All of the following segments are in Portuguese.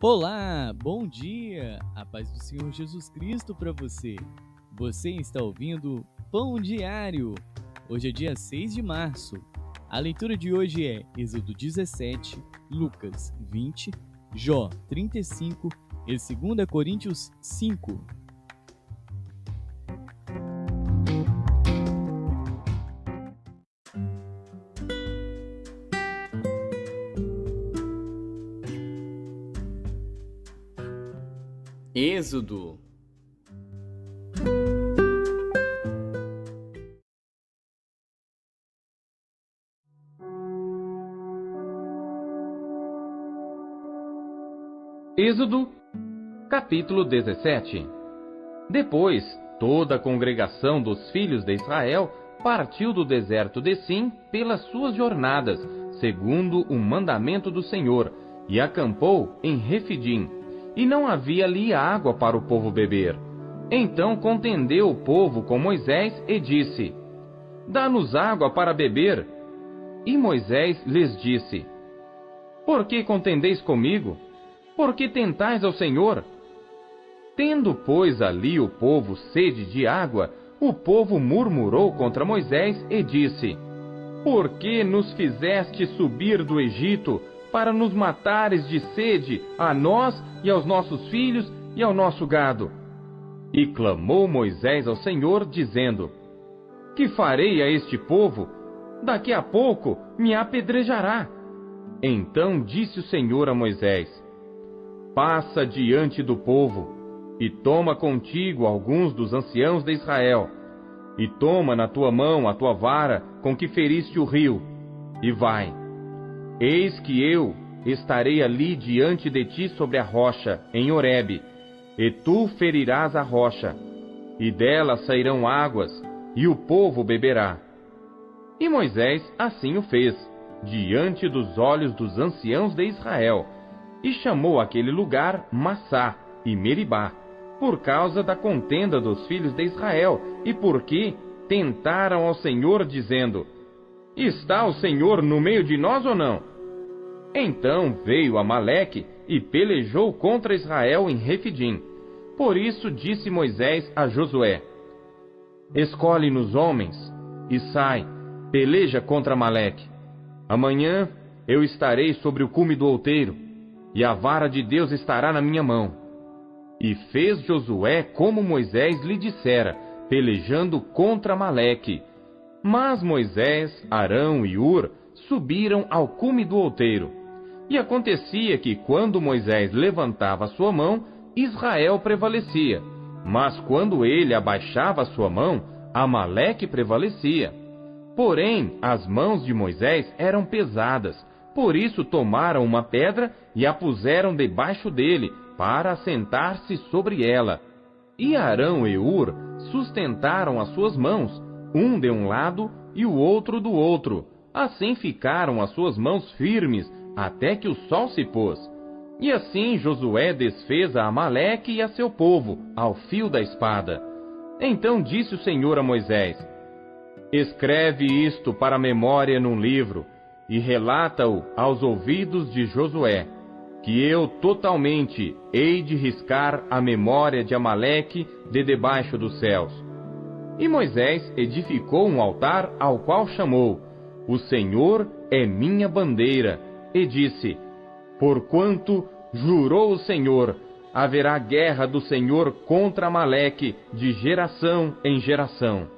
Olá, bom dia! A paz do Senhor Jesus Cristo para você. Você está ouvindo Pão Diário. Hoje é dia 6 de março. A leitura de hoje é Êxodo 17, Lucas 20, Jó 35 e 2 Coríntios 5. Êxodo. Êxodo, capítulo 17. Depois, toda a congregação dos filhos de Israel partiu do deserto de Sim pelas suas jornadas, segundo o mandamento do Senhor, e acampou em Refidim. E não havia ali água para o povo beber. Então contendeu o povo com Moisés e disse: Dá-nos água para beber. E Moisés lhes disse: Por que contendeis comigo? Por que tentais ao Senhor? Tendo, pois, ali o povo sede de água, o povo murmurou contra Moisés e disse: Por que nos fizeste subir do Egito para nos matares de sede, a nós e aos nossos filhos e ao nosso gado? E clamou Moisés ao Senhor, dizendo: Que farei a este povo? Daqui a pouco me apedrejará. Então disse o Senhor a Moisés: Passa diante do povo, e toma contigo alguns dos anciãos de Israel, e toma na tua mão a tua vara com que feriste o rio, e vai. Eis que eu estarei ali diante de ti sobre a rocha, em Horebe, e tu ferirás a rocha, e dela sairão águas, e o povo beberá. E Moisés assim o fez, diante dos olhos dos anciãos de Israel, e chamou aquele lugar Massá e Meribá, por causa da contenda dos filhos de Israel, e porque tentaram ao Senhor, dizendo: Está o Senhor no meio de nós ou não? Então veio Amaleque e pelejou contra Israel em Refidim. Por isso disse Moisés a Josué: Escolhe-nos homens, e sai, peleja contra Amaleque. Amanhã eu estarei sobre o cume do outeiro, e a vara de Deus estará na minha mão. E fez Josué como Moisés lhe dissera, pelejando contra Amaleque. Mas Moisés, Arão e Hur subiram ao cume do outeiro. E acontecia que, quando Moisés levantava sua mão, Israel prevalecia. Mas quando ele abaixava sua mão, Amaleque prevalecia. Porém, as mãos de Moisés eram pesadas. Por isso tomaram uma pedra e a puseram debaixo dele, para assentar-se sobre ela. E Arão e Hur sustentaram as suas mãos, um de um lado e o outro do outro. Assim ficaram as suas mãos firmes, até que o sol se pôs. E assim Josué desfez a Amaleque e a seu povo, ao fio da espada. Então disse o Senhor a Moisés: Escreve isto para a memória num livro, e relata-o aos ouvidos de Josué, que eu totalmente hei de riscar a memória de Amaleque de debaixo dos céus. E Moisés edificou um altar ao qual chamou: O Senhor é minha bandeira, e disse: Porquanto jurou o Senhor, haverá guerra do Senhor contra Amaleque de geração em geração.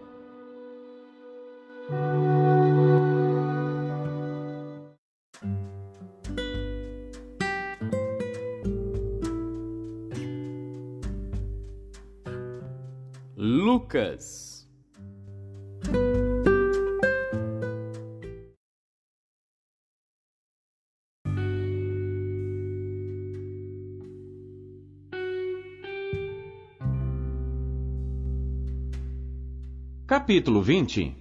Lucas. Capítulo 20.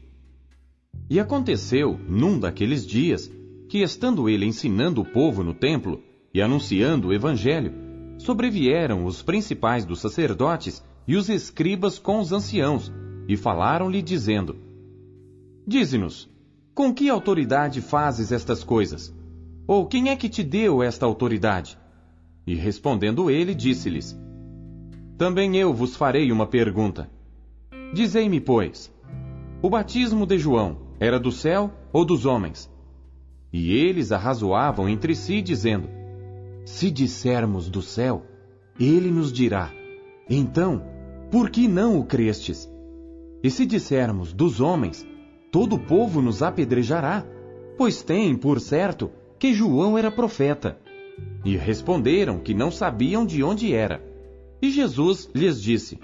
E aconteceu, num daqueles dias, que estando ele ensinando o povo no templo e anunciando o evangelho, sobrevieram os principais dos sacerdotes e os escribas com os anciãos, e falaram-lhe dizendo: Dize-nos, com que autoridade fazes estas coisas? Ou quem é que te deu esta autoridade? E respondendo ele, disse-lhes: Também eu vos farei uma pergunta. Dizei-me, pois, o batismo de João era do céu ou dos homens? E eles arrazoavam entre si, dizendo: Se dissermos do céu, ele nos dirá: Então, por que não o crestes? E se dissermos dos homens, todo o povo nos apedrejará, pois tem por certo que João era profeta. E responderam que não sabiam de onde era. E Jesus lhes disse: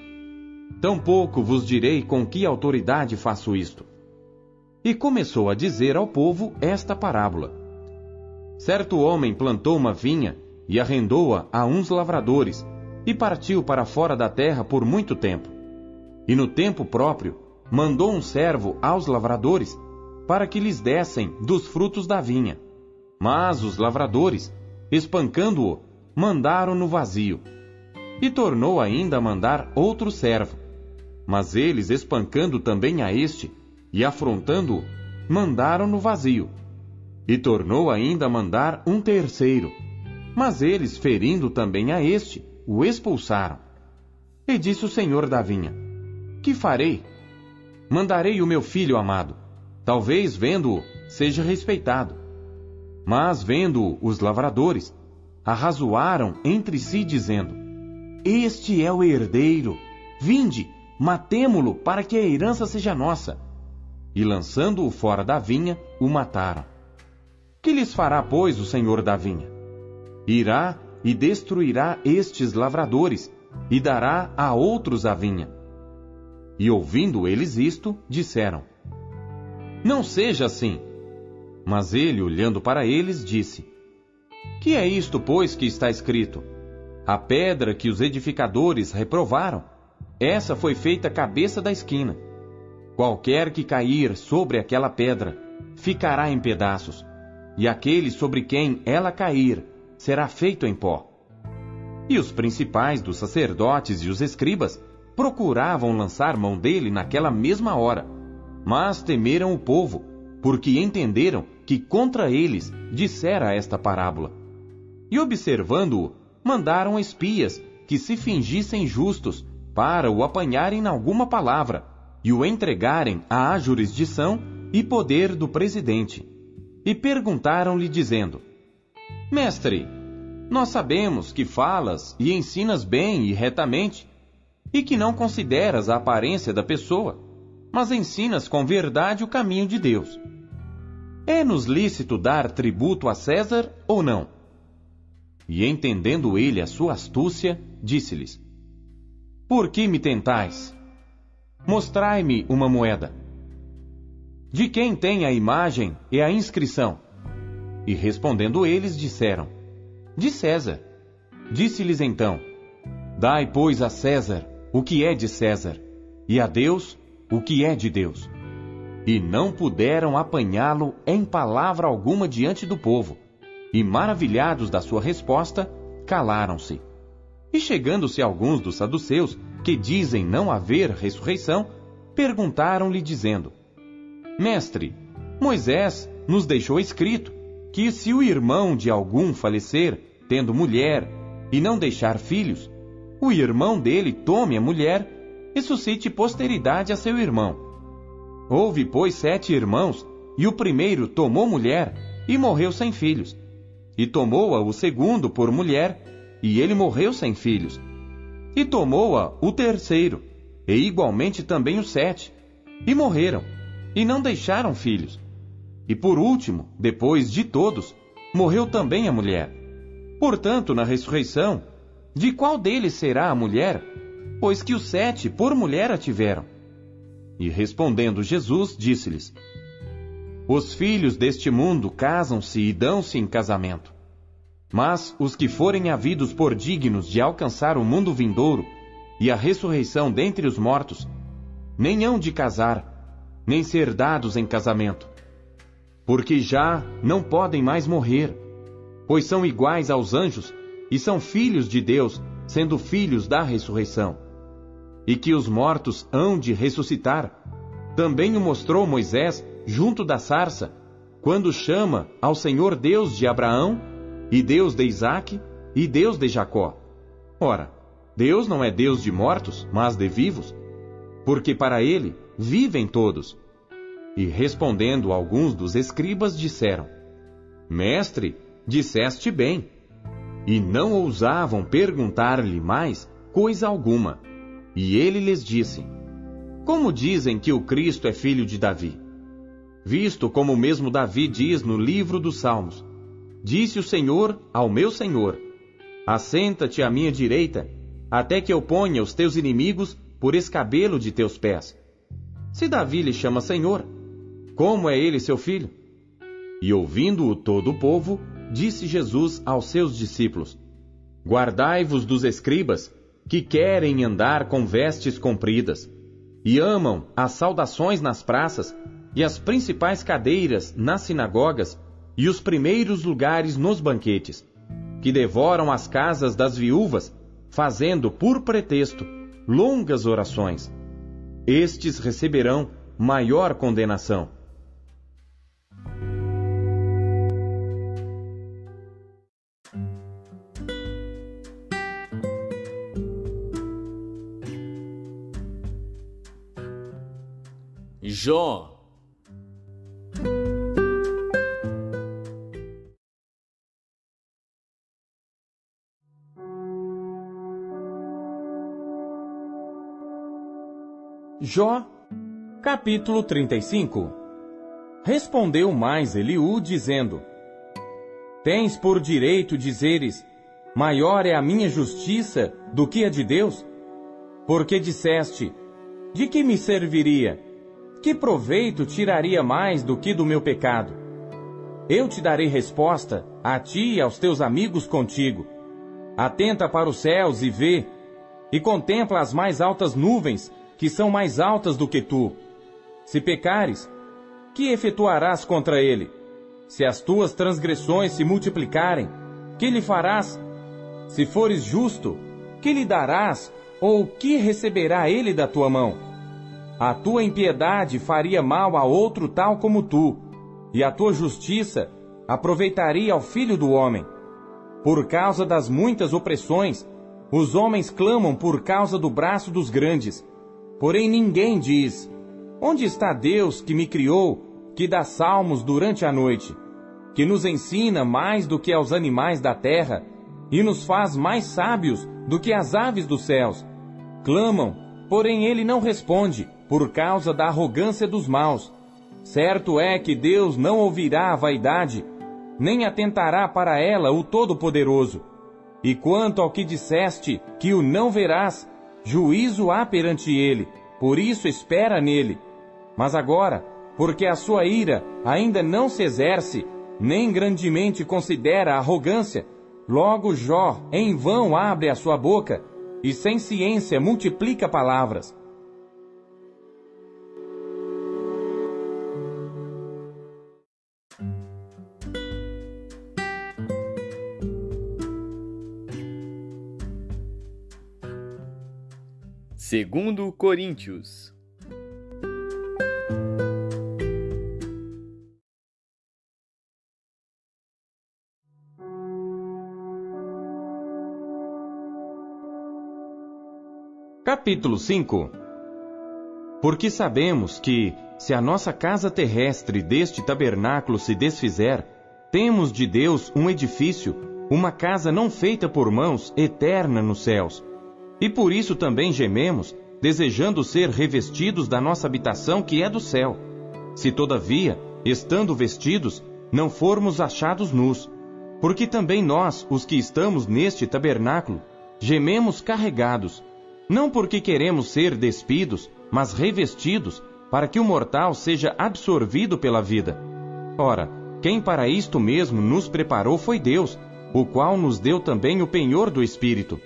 Tampouco vos direi com que autoridade faço isto. E começou a dizer ao povo esta parábola: Certo homem plantou uma vinha e arrendou-a a uns lavradores, e partiu para fora da terra por muito tempo. E no tempo próprio mandou um servo aos lavradores para que lhes dessem dos frutos da vinha. Mas os lavradores, espancando-o, mandaram-no vazio. E tornou ainda a mandar outro servo. Mas eles, espancando também a este, e afrontando-o, mandaram-no vazio. E tornou ainda a mandar um terceiro. Mas eles, ferindo também a este, o expulsaram. E disse o senhor da vinha: Que farei? Mandarei o meu filho amado. Talvez, vendo-o, seja respeitado. Mas, vendo-o os lavradores, arrazoaram entre si, dizendo: Este é o herdeiro. Vinde, matemo-lo, para que a herança seja nossa. E, lançando-o fora da vinha, o mataram. Que lhes fará, pois, o senhor da vinha? Irá e destruirá estes lavradores, e dará a outros a vinha. E ouvindo eles isto, disseram: Não seja assim. Mas ele, olhando para eles, disse: Que é isto, pois, que está escrito? A pedra que os edificadores reprovaram, essa foi feita cabeça da esquina. Qualquer que cair sobre aquela pedra, ficará em pedaços, e aquele sobre quem ela cair, será feito em pó. E os principais dos sacerdotes e os escribas procuravam lançar mão dele naquela mesma hora, mas temeram o povo, porque entenderam que contra eles dissera esta parábola. E observando-o, mandaram espias que se fingissem justos para o apanharem em alguma palavra e o entregarem à jurisdição e poder do presidente. E perguntaram-lhe, dizendo: Mestre, nós sabemos que falas e ensinas bem e retamente, e que não consideras a aparência da pessoa, mas ensinas com verdade o caminho de Deus. É-nos lícito dar tributo a César ou não? E entendendo ele a sua astúcia, disse-lhes: Por que me tentais? Mostrai-me uma moeda. De quem tem a imagem e a inscrição? E respondendo eles, disseram: De César. Disse-lhes então: Dai, pois, a César o que é de César, e a Deus o que é de Deus. E não puderam apanhá-lo em palavra alguma diante do povo, e maravilhados da sua resposta, calaram-se. E chegando-se alguns dos saduceus, que dizem não haver ressurreição, perguntaram-lhe, dizendo: Mestre, Moisés nos deixou escrito que se o irmão de algum falecer, tendo mulher, e não deixar filhos, o irmão dele tome a mulher e suscite posteridade a seu irmão. Houve, pois, 7 irmãos, e o primeiro tomou mulher e morreu sem filhos. E tomou-a o segundo por mulher, e ele morreu sem filhos. E tomou-a o terceiro, e igualmente também os 7, e morreram, e não deixaram filhos. E por último, depois de todos, morreu também a mulher. Portanto, na ressurreição, de qual deles será a mulher, pois que os 7 por mulher a tiveram? E respondendo Jesus, disse-lhes: Os filhos deste mundo casam-se e dão-se em casamento. Mas os que forem havidos por dignos de alcançar o mundo vindouro e a ressurreição dentre os mortos, nem hão de casar, nem ser dados em casamento, porque já não podem mais morrer, pois são iguais aos anjos e são filhos de Deus, sendo filhos da ressurreição. E que os mortos hão de ressuscitar, também o mostrou Moisés junto da sarça, quando chama ao Senhor Deus de Abraão, e Deus de Isaque, e Deus de Jacó. Ora, Deus não é Deus de mortos, mas de vivos, porque para ele vivem todos. E respondendo alguns dos escribas disseram: Mestre, disseste bem. E não ousavam perguntar-lhe mais coisa alguma. E ele lhes disse: Como dizem que o Cristo é filho de Davi? Visto como mesmo Davi diz no livro dos Salmos: Disse o Senhor ao meu Senhor: Assenta-te à minha direita, até que eu ponha os teus inimigos por escabelo de teus pés. Se Davi lhe chama Senhor, como é ele seu filho? E ouvindo-o todo o povo, disse Jesus aos seus discípulos: Guardai-vos dos escribas, que querem andar com vestes compridas, e amam as saudações nas praças, e as principais cadeiras nas sinagogas, e os primeiros lugares nos banquetes, que devoram as casas das viúvas, fazendo por pretexto longas orações. Estes receberão maior condenação. Jó. Jó, capítulo 35. Respondeu mais Eliú, dizendo: Tens por direito dizeres: Maior é a minha justiça do que a de Deus? Porque disseste: De que me serviria? Que proveito tiraria mais do que do meu pecado? Eu te darei resposta, a ti e aos teus amigos contigo. Atenta para os céus e vê, e contempla as mais altas nuvens, que são mais altas do que tu. Se pecares, que efetuarás contra ele? Se as tuas transgressões se multiplicarem, que lhe farás? Se fores justo, que lhe darás, ou que receberá ele da tua mão? A tua impiedade faria mal a outro tal como tu, e a tua justiça aproveitaria ao filho do homem. Por causa das muitas opressões, os homens clamam por causa do braço dos grandes. Porém ninguém diz: Onde está Deus que me criou, que dá salmos durante a noite, que nos ensina mais do que aos animais da terra, e nos faz mais sábios do que as aves dos céus? Clamam, porém ele não responde, por causa da arrogância dos maus. Certo é que Deus não ouvirá a vaidade, nem atentará para ela o Todo-Poderoso. E quanto ao que disseste, que o não verás, juízo há perante ele, por isso espera nele. Mas agora, porque a sua ira ainda não se exerce, nem grandemente considera a arrogância, logo Jó em vão abre a sua boca, e sem ciência multiplica palavras. Segundo Coríntios. Capítulo 5. Porque sabemos que, se a nossa casa terrestre deste tabernáculo se desfizer, temos de Deus um edifício, uma casa não feita por mãos, eterna nos céus. E por isso também gememos, desejando ser revestidos da nossa habitação que é do céu. Se todavia, estando vestidos, não formos achados nus. Porque também nós, os que estamos neste tabernáculo, gememos carregados, não porque queremos ser despidos, mas revestidos, para que o mortal seja absorvido pela vida. Ora, quem para isto mesmo nos preparou foi Deus, o qual nos deu também o penhor do Espírito.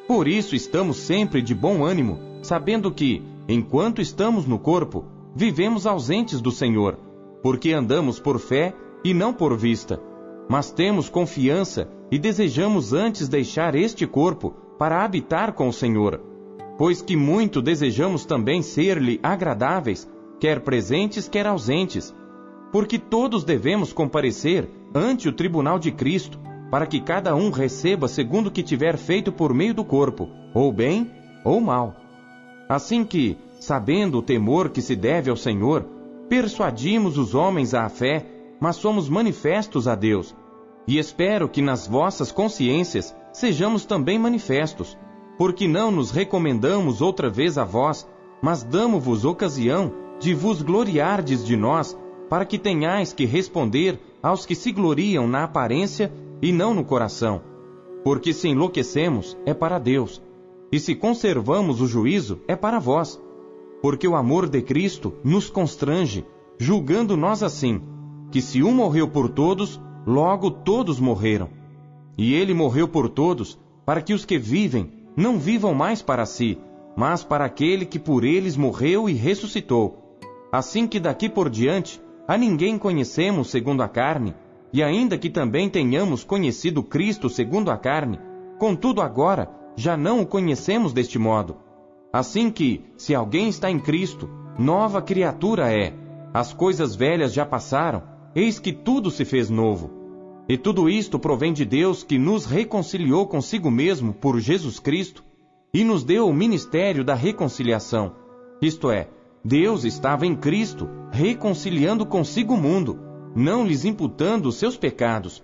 Por isso estamos sempre de bom ânimo, sabendo que, enquanto estamos no corpo, vivemos ausentes do Senhor, porque andamos por fé e não por vista. Mas temos confiança e desejamos antes deixar este corpo para habitar com o Senhor, pois que muito desejamos também ser-lhe agradáveis, quer presentes, quer ausentes, porque todos devemos comparecer ante o tribunal de Cristo, para que cada um receba segundo o que tiver feito por meio do corpo, ou bem ou mal. Assim que, sabendo o temor que se deve ao Senhor, persuadimos os homens à fé, mas somos manifestos a Deus. E espero que nas vossas consciências sejamos também manifestos, porque não nos recomendamos outra vez a vós, mas damo-vos ocasião de vos gloriardes de nós, para que tenhais que responder aos que se gloriam na aparência e não no coração. Porque se enlouquecemos, é para Deus, e se conservamos o juízo, é para vós. Porque o amor de Cristo nos constrange, julgando nós assim, que se um morreu por todos, logo todos morreram. E ele morreu por todos, para que os que vivem não vivam mais para si, mas para aquele que por eles morreu e ressuscitou. Assim que daqui por diante, a ninguém conhecemos segundo a carne, e ainda que também tenhamos conhecido Cristo segundo a carne, contudo agora já não o conhecemos deste modo. Assim que, se alguém está em Cristo, nova criatura é. As coisas velhas já passaram, eis que tudo se fez novo. E tudo isto provém de Deus, que nos reconciliou consigo mesmo por Jesus Cristo, e nos deu o ministério da reconciliação. Isto é, Deus estava em Cristo, reconciliando consigo o mundo, não lhes imputando os seus pecados,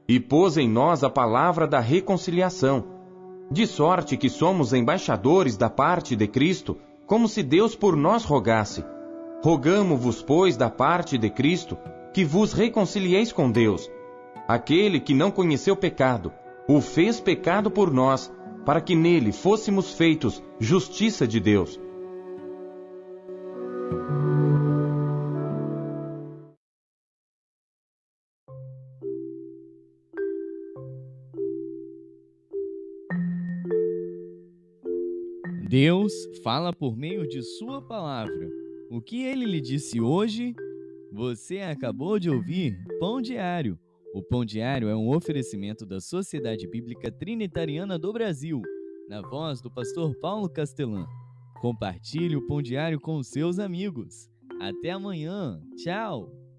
e pôs em nós a palavra da reconciliação. De sorte que somos embaixadores da parte de Cristo, como se Deus por nós rogasse. Rogamo-vos, pois, da parte de Cristo, que vos reconcilieis com Deus. Aquele que não conheceu pecado, o fez pecado por nós, para que nele fôssemos feitos justiça de Deus. Deus fala por meio de sua palavra. O que ele lhe disse hoje? Você acabou de ouvir Pão Diário. O Pão Diário é um oferecimento da Sociedade Bíblica Trinitariana do Brasil, na voz do pastor Paulo Castelã. Compartilhe o Pão Diário com os seus amigos. Até amanhã. Tchau!